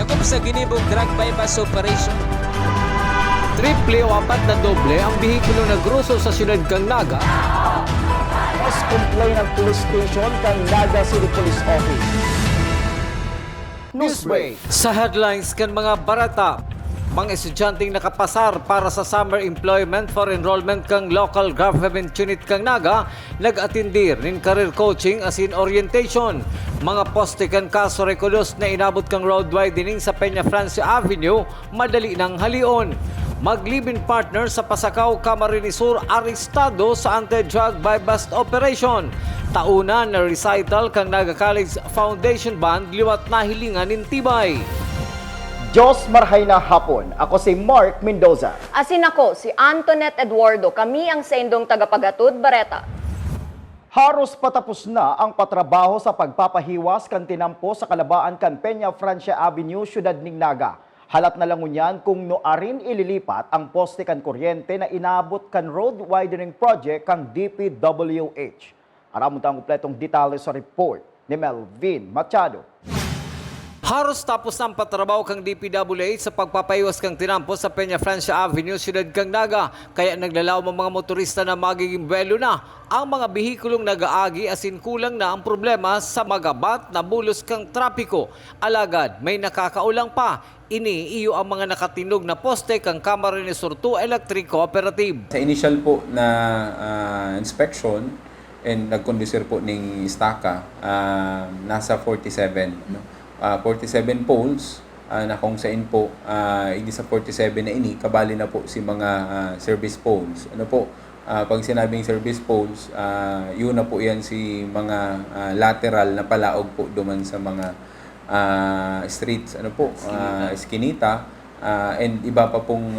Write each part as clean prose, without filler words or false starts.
Sakop sa ginibong drug bypass operation. Triple o apat na doble ang bihikulo na gruso sa siyudad kang Naga. Mas complain ng police station kang Naga City Police Office. Newsbreak. Sa headlines kan mga barata, mga estudyanteng nakapasar para sa summer employment for enrollment kang local government unit kang Naga, nag-atindir nin career coaching as in orientation. Mga poste kan kaso rekodos na inabot kang road widening sa Peña Francia Avenue, madali ng halion. Mag-live-in partner sa Pasakaw, Camarines Sur, arestado sa anti-drug bypass operation. Tauna na recital kang Naga College Foundation Band liwat na hilingan in Tibay. Diyos marhay na hapon. Ako si Mark Mendoza. Asin ako, si Antoinette Eduardo. Kami ang sendong tagapagatud Bareta. Haros patapos na ang patrabaho sa pagpapahiwas kan tinampo sa kalabaan kan Peña Francia Avenue, Siyudad ning Naga. Halat na lang ngunyan kung noarin ililipat ang poste kan kuryente na inabot kan road widening project kang DPWH. Aramon tang kompletong detalye sa report ni Melvin Machado. Haros tapos ng patrabaho kang DPWH sa pagpapaiwas kang tinampo sa Peña Francia Avenue, Siyudad kang Naga. Kaya naglalaw ang mga motorista na magiging buwelo na ang mga bihikulong nag-aagi asin kulang na ang problema sa magabat na bulos kang trapiko. Alagad, may nakakaulang pa. Iyo ang mga nakatinog na poste kang Camarines Sur 2 Electric Cooperative. Sa initial po na inspection and nag-conducer po ng Istaka, nasa 47. No? 47 poles na kung saan po hindi sa 47 na ini kabali na po si mga service poles. Ano po, pag sinabing service poles, yun na po yan si mga lateral na palaog po duman sa mga streets, ano po, eskinita, and iba pa pong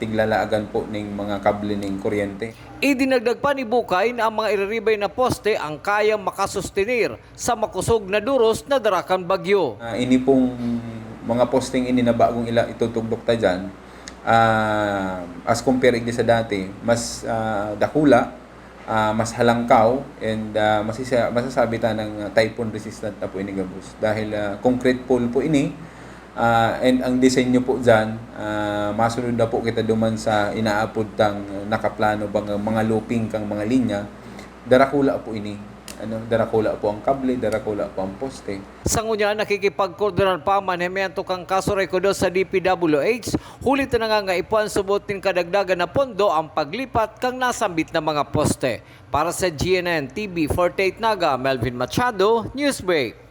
tiglalaagan po ng mga kable ng kuryente. Idinagdag pa ni Bukay na ang mga iriribay na poste ang kayang makasustenir sa makusog na duros na darakan bagyo. Ini pong mga posting ini na bagong itutugdok ta dyan, as compared sa dati, mas dakula, mas halangkaw, and masasabi ta ng typhoon resistant na po ini gabus. Dahil concrete pole po ini, and ang disenyo po dyan, masunod na po kita duman sa inaapod tang nakaplano bang mga looping kang mga linya, darakula po ini. Darakula po ang kable, darakula po ang poste. Sa ngunya, nakikipagkoordinar pa manhemento kang kaso rekodos sa DPWH, hulit na nga ipuan subutin kadagdagan na pondo ang paglipat kang nasambit na mga poste. Para sa GNN TV 48 Naga, Melvin Machado, Newsbreak.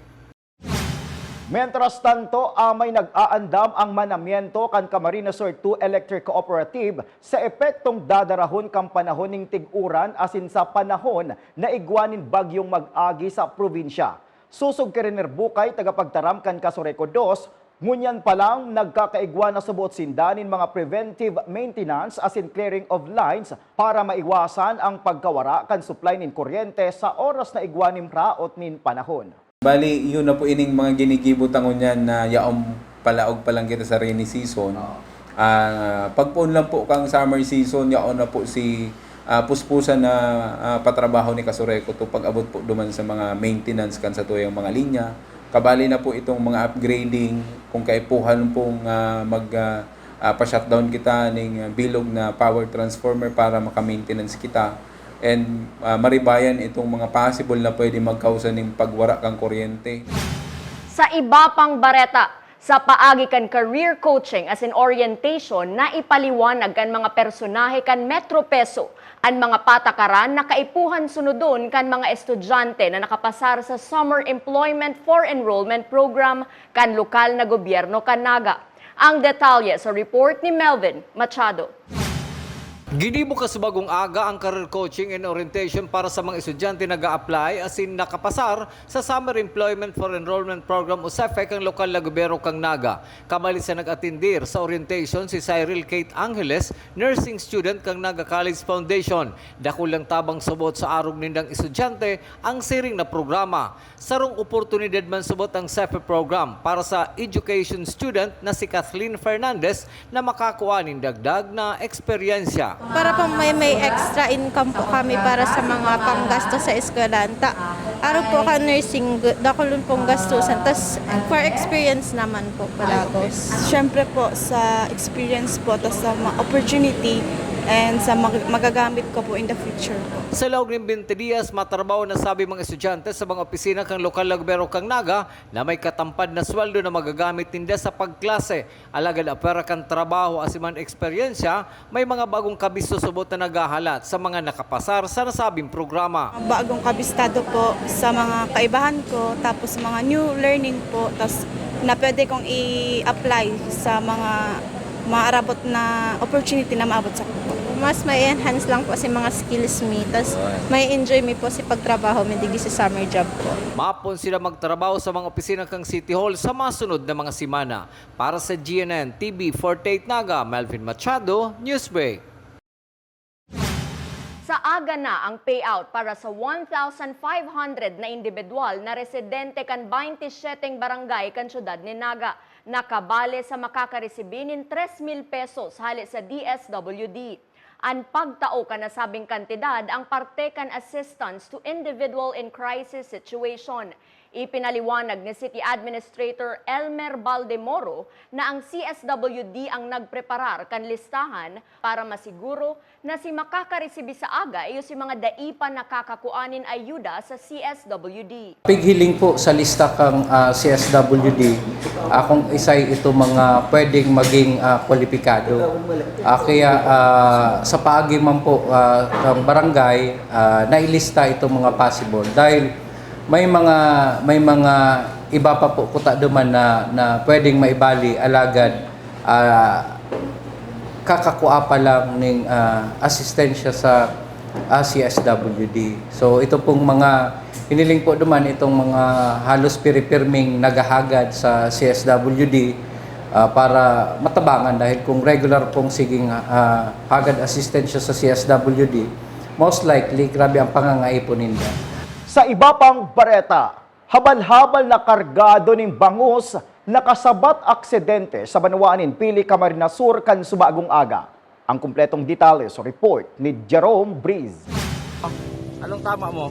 Mientras tanto, may nag-aandam ang manamiento kan Camarines Sur 2 Electric Cooperative sa epektong dadarahon kang panahon ng tig-uran asin sa panahon na igwanin bagyong mag-agi sa probinsya. Susog Kiriner Bukay, tagapagtaram kan Kasoreko 2, ngunyan pa lang nagkakaigwa na subot sindanin mga preventive maintenance asin clearing of lines para maiwasan ang pagkawara kan supply nin kuryente sa oras na igwanim raot nin panahon. Bali, yun na po ining mga ginigibutangon yan na yaong palaog pa lang kita sa rainy season. Pagpuon lang po kang summer season, yaon na po si puspusan na patrabaho ni Kasoreko to pag-abot po duman sa mga maintenance kan sa tuyang mga linya. Kabali na po itong mga upgrading, kung kaipuhan pong pa-shutdown kita ng bilog na power transformer para maka-maintenance kita. And maribayan itong mga possible na pwede magkausa ng pagwara kang kuryente. Sa iba pang Bareta, sa paagi kan career coaching as in orientation na ipaliwanag kan mga personahe kan Metro Peso ang mga patakaran na kaipuhan sunodon kan mga estudyante na nakapasar sa Summer Employment for Enrollment Program kan lokal na gobyerno kan Naga. Ang detalye sa report ni Melvin Machado. Ginibok ka sa bagong aga ang career coaching and orientation para sa mga estudyante nag-a-apply as in nakapasar sa Summer Employment for Enrollment Program o SEFEC ang lokal na gobyerno kang Naga. Kamali sa nag-atindir sa orientation si Cyril Kate Angeles, nursing student kang Naga College Foundation. Dakulang tabang subot sa arog nindang estudyante ang siring na programa. Sarong oportunidad man subot ang SEFEC program para sa education student na si Kathleen Fernandez na makakuha ng dagdag na eksperyensya. Para po may extra income po kami para sa mga panggasto sa eskwelanta. Araw po ka nursing, dakulun pong gastusan. Tapos for experience naman po palagos. Siyempre po sa experience po, tapos sa opportunity and sa magagamit ko po in the future po. Sa loob ng 20 dias, matrabaho na sabi mga estudyante sa mga opisina kang lokal na gobyerno kang Naga na may katampad na sweldo na magagamit nila sa pagklase. Alagad apera kang trabaho asiman eksperyensya, may mga bagong kabis susubot na naghahalat sa mga nakapasar sa nasabing programa. Bagong kabistado po sa mga kaibahan ko, tapos mga new learning po, tapos na pwede kong i-apply sa mga maarabot na opportunity na maabot sa ko. Mas may enhance lang po si mga skills me. Tapos may enjoy me po si pagtrabaho me digi sa summer job po. Mapon sila magtrabaho sa mga opisina kang City Hall sa masunod na mga simana. Para sa GNN TV 48 Naga, Melvin Machado, Newsbreak. Sa aga na ang payout para sa 1,500 na individual na residente kan 27 barangay kan syudad ni Naga. Nakabale sa makakaresibinin 3,000 pesos hali sa DSWD. Ang pagtao ka na sabing kantidad ang parte kan assistance to individual in crisis situation. Ipinaliwanag ni City Administrator Elmer Baldemoro na ang CSWD ang nagpreparar kan listahan para masiguro na si makakaresibi sa aga iyo si mga daipa nakakakuanin ayuda sa CSWD. Pighiling po sa lista kang CSWD, kung isay ito mga pwedeng maging kwalipikado. Kaya sa paagi man po ng barangay, nailista itong mga possible dahil may mga iba pa po kuta duman na pwedeng maibali alagad kakakua pa lang ng asistensya sa CSWD. So ito pong mga hiniling po duman itong mga halos piripirming naghahagad sa CSWD para matabangan dahil kung regular pong siging hagad asistensya sa CSWD, most likely grabe ang pangangaipon nila. Sa iba pang bareta, habal-habal na kargado ng bangus nakasabat aksidente sa Banwanin, Pili, Camarines Sur, kan subagong aga. Ang kumpletong detalye sa report ni Jerome Breeze. Anong tama mo?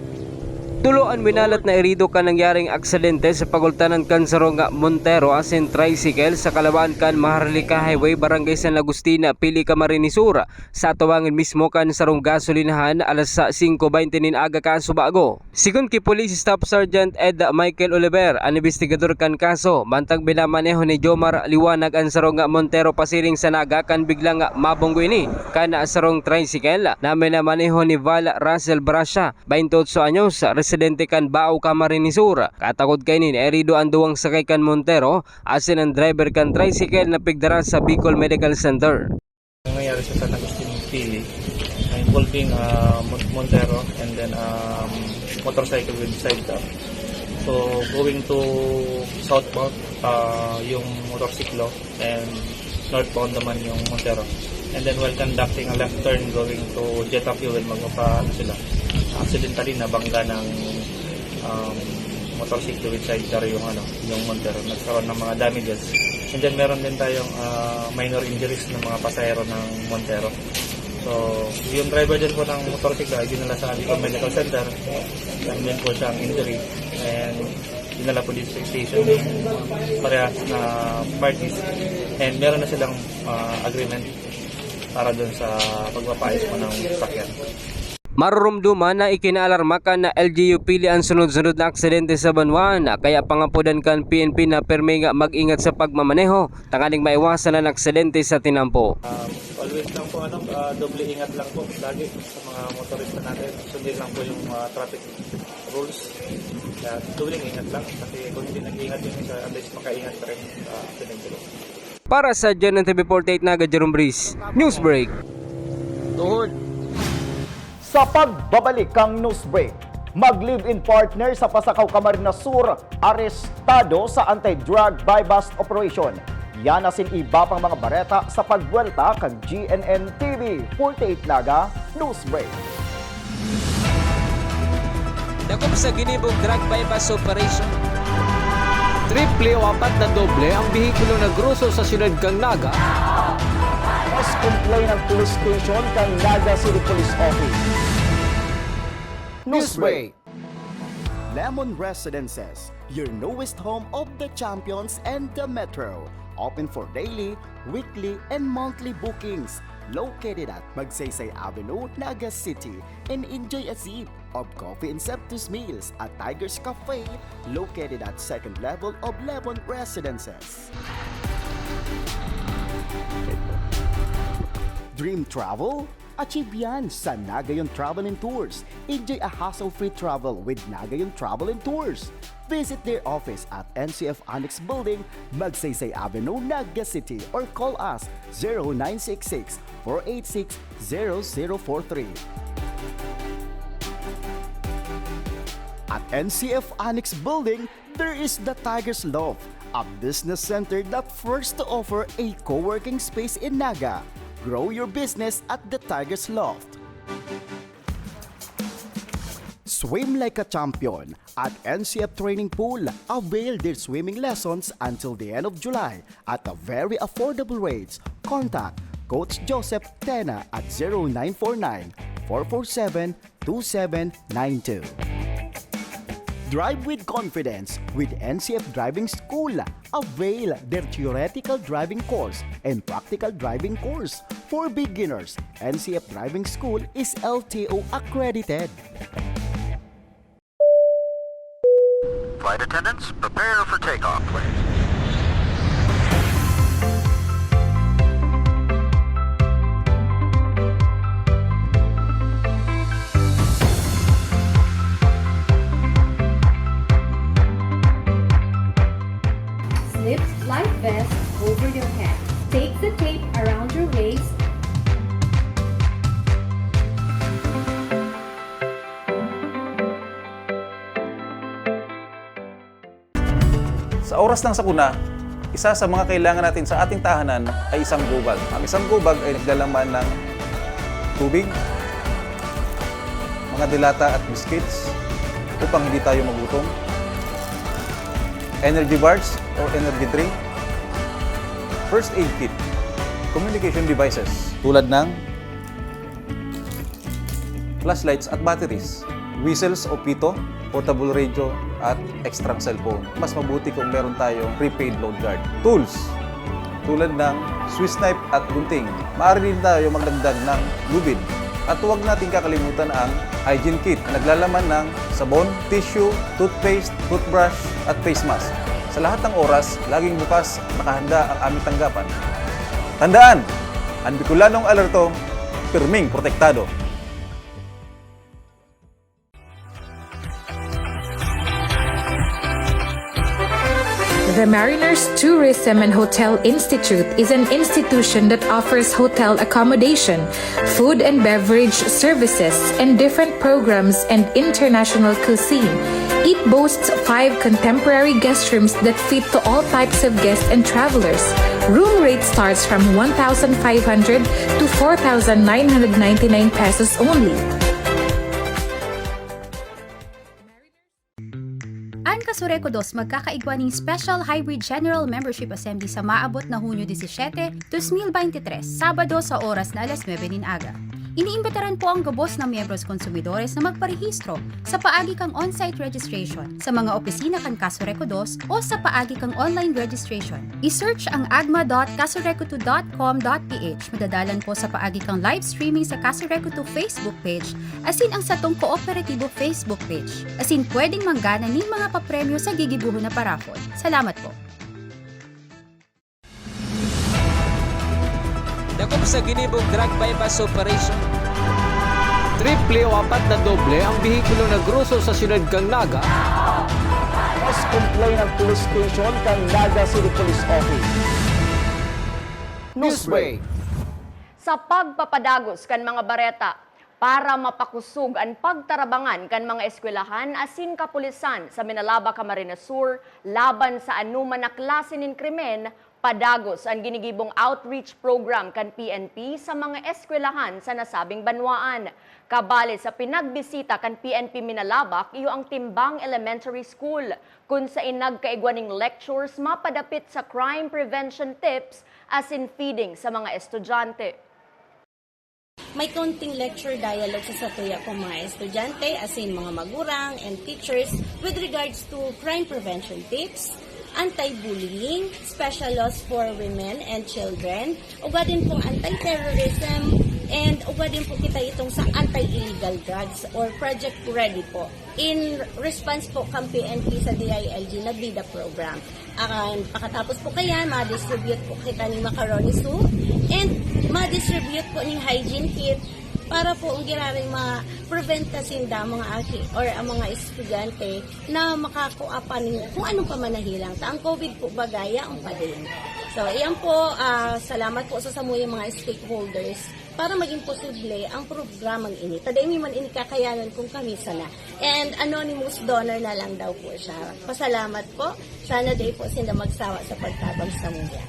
Tuloan minalat na irido ka nangyaring aksidente sa pagultanan kan Saronga Montero asin tricycle sa Kalawaan kan Maharlika Highway, Barangay San Agustina, Pili, Camarines Sur. Sa tuwangan mismo kan sarong gasolinahan alas 5:20 nin aga kan subago. Sigon ki Police Staff Sergeant Ed Michael Oliver, ang investigador kan kaso, bantang binamaneho ni Jomar Liwanag ang Saronga Montero pasiring sa Naga kan biglang mabunggo ini kan sarong tricycle na minamaneho ni Val Russell Brasha, 28 anyos, residente kan Bao, Camarines Sur. Katakod kay nin erido ang duwang sakay kan Montero asin ang driver kan tricycle na pigdara sa Bicol Medical Center. Nangyayari sa San Agustin, Pili, involving Montero and then motorcycle with sidecar. So going to southbound yung motorsiklo and northbound naman yung Montero. And then while conducting a left turn going to Jetta Fuel, sila. Accidentally nabangga ng motorcycle with sidecar yung Montero. Nagkaroon ng mga damages. And then meron din tayong minor injuries ng mga pasahero ng Montero. So yung driver din po ng motorcycle ay dinala sa Bicol Medical Center. And then po siyang injury. And dinala po din sa station yung parehas na parties. And meron na silang agreement para dun sa pagpapayos po ng sakyan. Marurumduman na ikinaalarma kan na LGU Pili ang sunod-sunod na aksidente sa Banwan, kaya pangapudan kan PNP na permi nga mag-ingat sa pagmamaneho tanganing maiwasan ang aksidente sa tinampo. Always lang po doble ingat lang po lagi sa mga motorista natin. Sundin lang po yung traffic rules. Kaya doble ingat lang kasi kung hindi nag-ingat yung isa, at least makaingat pa rin sa aksidente. Para sa GNN TV 48 Naga, Jerome Breeze, Newsbreak. Tuhod. Sa pagbabalik kang Newsbreak, mag-live-in partner sa Pasakaw, Camarines Sur, arestado sa anti-drug buy-bust operation. Yan asin iba pang mga bareta sa pagbuelta kag GNN TV 48 Naga Newsbreak. Dakop sa ginibog drug bypass operation. Triple o apat na doble ang bihikulo na gruso sa syudad kang Naga Mas complain ang police station kang Naga City Police Office. Newsbreak. Lemon Residences, your newest home of the champions and the metro. Open for daily, weekly, and monthly bookings. Located at Magsaysay Avenue, Naga City. And enjoy a sip of coffee and Septus meals at Tiger's Cafe, located at second level of Lemon Residences. Dream travel? Achieve yan sa Nagayon Travel and Tours. Enjoy a hassle-free travel with Nagayon Travel and Tours. Visit their office at NCF Annex Building, Magsaysay Avenue, Naga City, or call us 0966-486-0043. At NCF Annex Building, there is the Tiger's Loft, a business center that first to offer a co-working space in Naga. Grow your business at the Tiger's Loft. Swim like a champion at NCF Training Pool. Avail their swimming lessons until the end of July at a very affordable rates. Contact Coach Joseph Tena at 0949-447-2792. Drive with confidence with NCF Driving School. Avail their theoretical driving course and practical driving course. For beginners, NCF Driving School is LTO accredited. Flight attendants, prepare for takeoff, please. Slip life vest over your head. Take the tape around your waist. Sa oras ng sakuna, isa sa mga kailangan natin sa ating tahanan ay isang go bag. Ang isang go bag ay naglalaman ng tubig, mga dilata at biscuits upang hindi tayo magutom, energy bars or energy drink, first aid kit, communication devices tulad ng flashlights at batteries, whistles o pito, portable radio, at extra cellphone. Mas mabuti kung meron tayong prepaid load guard. Tools, tulad ng Swiss knife at gunting. Maaari din tayo magdagdag ng lubid. At huwag natin kakalimutan ang hygiene kit na naglalaman ng sabon, tissue, toothpaste, toothbrush, at face mask. Sa lahat ng oras, laging bukas, nakahanda ang aming tanggapan. Tandaan, ang Bicolanong alerto, pirming protektado. The Mariners Tourism and Hotel Institute is an institution that offers hotel accommodation, food and beverage services, and different programs and international cuisine. It boasts 5 contemporary guest rooms that fit to all types of guests and travelers. Room rate starts from 1,500 to 4,999 pesos only. Ang Kasureco 2 magkakaigwa ng Special Hybrid General Membership Assembly sa maabot na Hunyo 17, 2023, Sabado sa oras na alas 9 ng aga. Iniimbitaran po ang gabos ng miyembros konsumidores na magparehistro sa paagi kang on-site registration sa mga opisina kan Kasureco 2 o sa paagi kang online registration. I-search ang agma.kasureco2.com.ph. Madadalan po sa paagi kang live streaming sa Kasureco 2 Facebook page, asin ang satong kooperatibo Facebook page. Asin pwedeng manggana ng mga papremyo sa gigibuho na parapol. Salamat po. Dakop sa ginibong drug bypass operation. Triple o 4 na doble ang bihikulo na gruso sa siyudad kang Naga. Mas complain ang police station kang Naga City Police Office. Newsbreak. Sa pagpapadagos kan mga bareta para mapakusog ang pagtarabangan kan mga eskwelahan asin kapulisan sa Minalaba, Camarines Sur laban sa anuman na klase nin krimen, Padagos ang ginigibong outreach program kan PNP sa mga eskwelahan sa nasabing banwaan. Kabali sa pinagbisita kan PNP Minalabak, iyo ang Timbang Elementary School, kung sa nagkaigwaning lectures mapadapit sa crime prevention tips as in feeding sa mga estudyante. May konting lecture dialogue sa satuya ko mga estudyante, as in mga magurang and teachers with regards to crime prevention tips, anti-bullying, special laws for women and children, uga din pong anti-terrorism, and uga din po kita itong sa anti-illegal drugs or Project Ready po. In response po kang PNP sa DILG na BIDA program. Pakatapos po kaya, ma-distribute po kita ng macaroni soup and ma-distribute po ng hygiene kit para po ang giraring ma-prevent kasi mga aki or ang mga estudyante na makakuha pa kung anong pamanahilang. Ang COVID po bagaya ang padin. So, iyan po, salamat po sa samuyang mga stakeholders para maging posible ang programang ini. Taday mi man ini kakayanan kung kami sana. And anonymous donor na lang daw po siya. Pasalamat po. Sana day po sila magsawa sa pagtabang sa muya.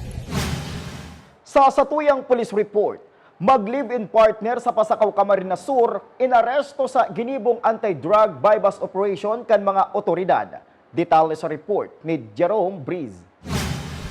Sa satuyang police report, mag-live-in partner sa Pasakaw, Camarines Sur, inaresto sa ginibong anti-drug bypass operation kan mga otoridad. Detalye sa report ni Jerome Breeze.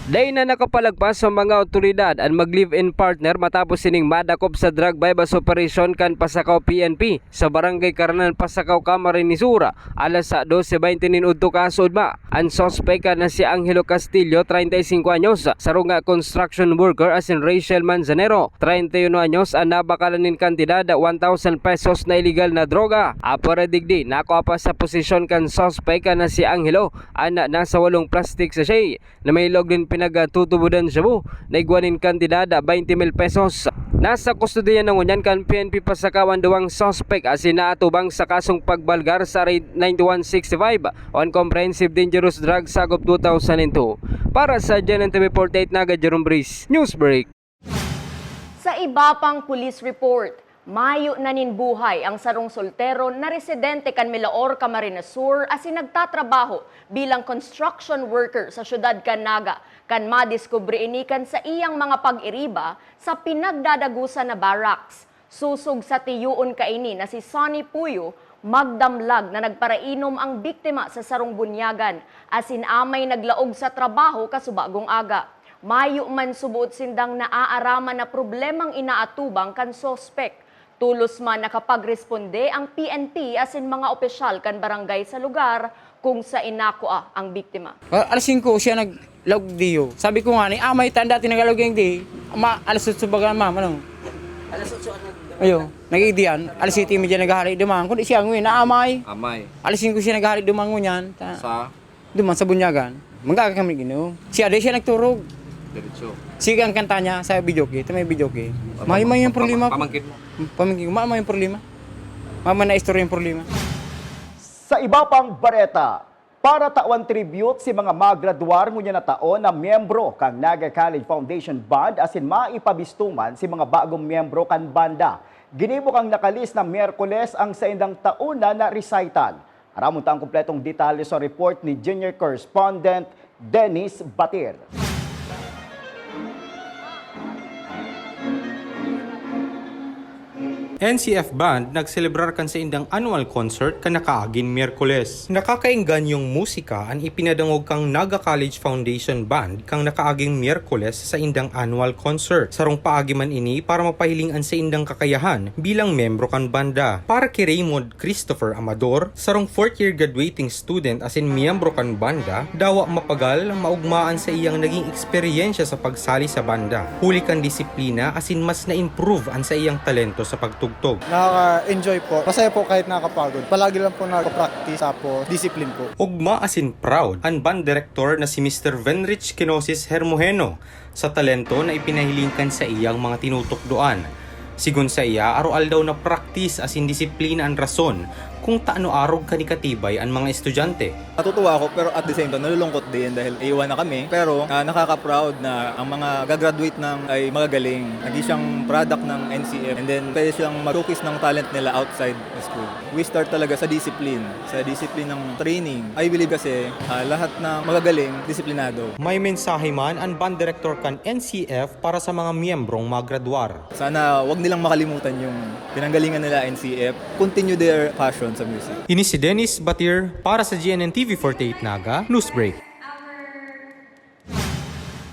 Day na nakapalagpas sa mga otoridad ang mag-live-in partner matapos sining madakop sa drug bypass operation kan Pasakaw PNP sa Barangay Karanan, Pasakaw, Camarines Sur, alas 12:20 kasudma. Ang suspect na si Angelo Castillo, 35 anyos, sarunga construction worker as in Rachel Manzanero, 31 anyos, ang nabakalanin kantidad 1,000 pesos na illegal na droga. Apara digdi, nakuha pa sa posisyon kan suspect na si Angelo, ana nasa 8 plastic sachet na may log din pinagtutubudan siya mo na igwanin kantidad 20,000 pesos. Nasa kustodiya ng unyan kan PNP Pasakaw ang duwang suspect as inaatubang sa kasong pagbalgar sa Raid 9165 on Comprehensive Dangerous Drugs Sagop 2002. Para sa JNTV 48 Naga Jerome Breeze, Newsbreak. Sa iba pang police report, mayo na ninbuhay ang sarong soltero na residente kan Milaor, Camarines Sur as nagtatrabaho bilang construction worker sa syudad kan Naga kan madiskubre inikan sa iyang mga pag-iriba sa pinagdadagusan na barracks. Susog sa tiyuon kaini na si Sonny Puyo, magdamlag na nagparainom ang biktima sa sarong bunyagan as amay naglaog sa trabaho kasubagong aga. Mayo man subuot sindang naaaraman na problemang inaatubang kan sospek. Tulos man nakapagresponde ang PNP as in mga opisyal kan barangay sa lugar kung sa inakuha ang biktima. Alas 5 siya naglaog diyo. Sabi ko nga ni amay tanda tinagalog yung di. Alas 8 baga ma'am ano. Alas 8 ayo, nagidian. Alas 7 medyo naghahari dumang. Kundi siya ngwin na amay. Alas 5 siya naghahari dumang ngunyan. Sa duman sa bunyagan. Manggaga kami gino. Siya day siya nagturog. Diretso. Sige ang kanta niya sa video kay, may video kay. May yung problema. Pamangkin mo. Pamangkin mo, may yung problema. Mama na istorya yung problema. Sa iba pang bareta, para tawan tribute si mga magraduar ngunya na taon na miyembro kang Naga College Foundation Band as in maipabistuman si mga bagong miyembro kan banda. Ginibo kang nakalis na Miyerkules ang sa indang taon na recital. Aramon ta ang kumpletong detalye sa report ni Junior Correspondent Dennis Batir. NCF Band nagselebrar kan sa indang annual concert kan nakaagin Miyerkules. Nakakainggan yung musika ang ipinadangog kang Naga College Foundation Band kang nakaaging Miyerkules sa indang annual concert. Sarong paagi man ini para mapahilingan sa indang kakayahan bilang membro kan banda. Para kay Raymond Christopher Amador, sarong 4th year graduating student as in miyembro kan banda, dawa mapagal maugmaan sa iyang naging eksperyensya sa pagsali sa banda. Huli kan disiplina as in mas na-improve ang sa iyang talento sa pagtugtog. Nakaka-enjoy po. Masaya po kahit nakakapagod. Palagi lang po nagpa-practice po, discipline po. Ugma asin proud ang band director na si Mr. Venrich Kenosis Hermojeno sa talento na ipinahilingkan sa iyang mga tinutukdoan. Sigun sa iya, aroal daw na practice asin disiplina ang rason kung taano arog kanikatibay ang mga estudyante. Natutuwa ako pero at the same time nalulungkot din dahil iiwan na kami. Pero nakaka-proud na ang mga gagraduate ng ay magagaling. Naging siyang product ng NCF and then pwede silang mag-showcase ng talent nila outside the school. We start talaga sa discipline ng training. I believe kasi lahat ng magagaling, disiplinado. May mensahe man ang band director kan NCF para sa mga miyembrong maggraduar. Sana wag nilang makalimutan yung pinanggalingan nila NCF. Continue their passion sa music. Ini si Dennis Batir para sa GNN TV48 Naga Newsbreak.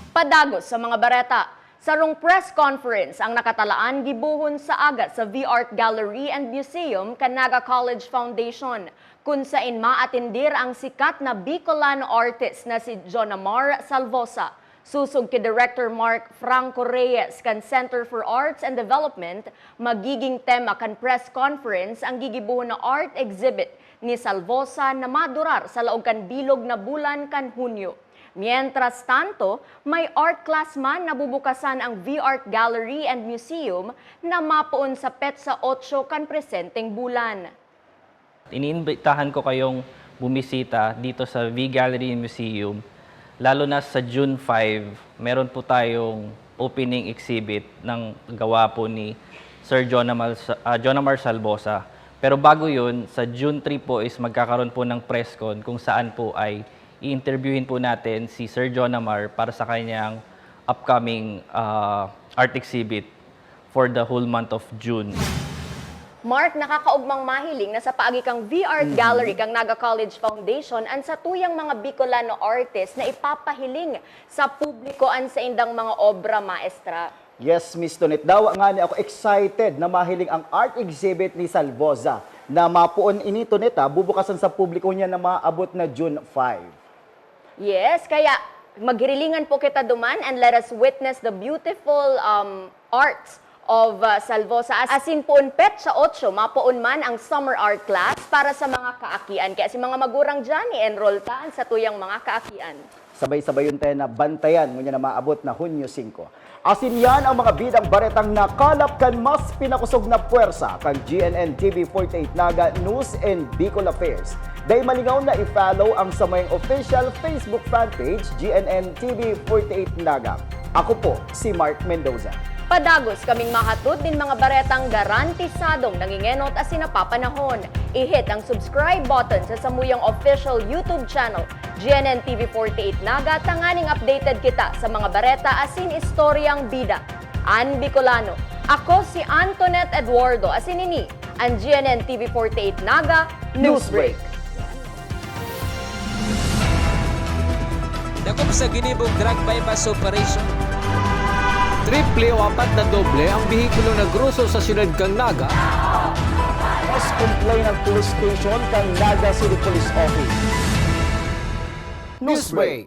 Padagos sa mga bareta. Sarong press conference ang nakatalaan gibuhon sa aga sa V-Art Gallery and Museum kan Naga College Foundation, kung saan maatindir ang sikat na Bicolano artist na si Jonamar Salvosa. Susog kay Director Mark Franco Reyes kan Center for Arts and Development, magiging tema kan press conference ang gigibuhon na art exhibit ni Salvosa na madurar sa laog kan bilog na bulan kan Hunyo. Mientras tanto, may art class man na bubukasan ang V-Art Gallery and Museum na mapuon sa Petsa 8 kan presenteng bulan. Iniimbitahan ko kayong bumisita dito sa V-Gallery and Museum. Lalo na sa June 5, meron po tayong opening exhibit ng gawa po ni Sir Jonamar Salvosa. Pero bago yun, sa June 3 po is magkakaroon po ng press con kung saan po ay i-interviewin po natin si Sir Jonamar para sa kanyang upcoming art exhibit for the whole month of June. Mark, nakakaugmang mahiling na sa paagi kang V-Art Gallery kang Naga College Foundation an sa tuyang mga Bicolano artist na ipapahiling sa publiko an sa indang mga obra maestra. Yes, Miss Tonet. Daw nga ni ako excited na mahiling ang art exhibit ni Salvosa na mapuon ini Tonet, bubukasan sa publiko niya na maabot na June 5. Yes, kaya maghirilingan po kita duman and let us witness the beautiful arts of Salvosa. Asin poon Petsa 8, mapuon man ang summer art class para sa mga kaakian. Kaya si mga magurang dyan, i-enroll taan sa tuyang mga kaakian. Sabay-sabay yun tayo na bantayan ngunyan na maabot na Hunyo 5. Asin yan ang mga bidang baretang nakalap kan mas pinakusog na puwersa kan GNN TV48 Naga News and Bicol Affairs. Dahil malingaw na i-follow ang samayang official Facebook fanpage GNN TV48 Naga. Ako po si Mark Mendoza. Padagos kaming mahatod din mga baretang garantisadong nangingenot as sinapapanahon. I-hit ang subscribe button sa samuyang official YouTube channel, GNN TV48 Naga, tanganing updated kita sa mga bareta asin istoryang bida. An Bicolano. Ako si Antoinette Eduardo asinini, ang GNN TV48 Naga Newsbreak. Dako sa ginibong drug bypass operation. Triple o 4 na doble ang bihikulo na gruso sa siyudad kang Naga. Mas complain ng police station kang Naga City Police Office. Newsbreak.